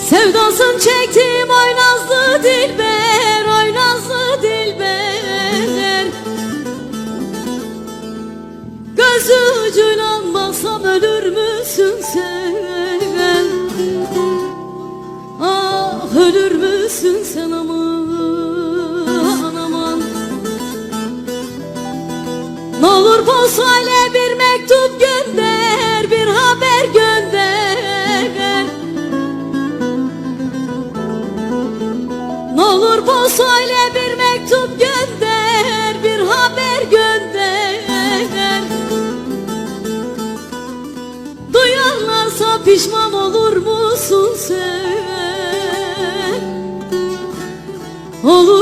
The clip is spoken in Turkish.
Sevdasını çektim oy nazlı dilber, oy nazlı dilber. Gözü ucuyla almasam ölür müsün sen? Ah ölür müsün sen aman aman. Ne olur postayla bir mektup gönder, bir haber gönder. Ne olur postayla bir mektup gönder, bir haber gönder. Duyarlarsa pişman olur musun sen? Olur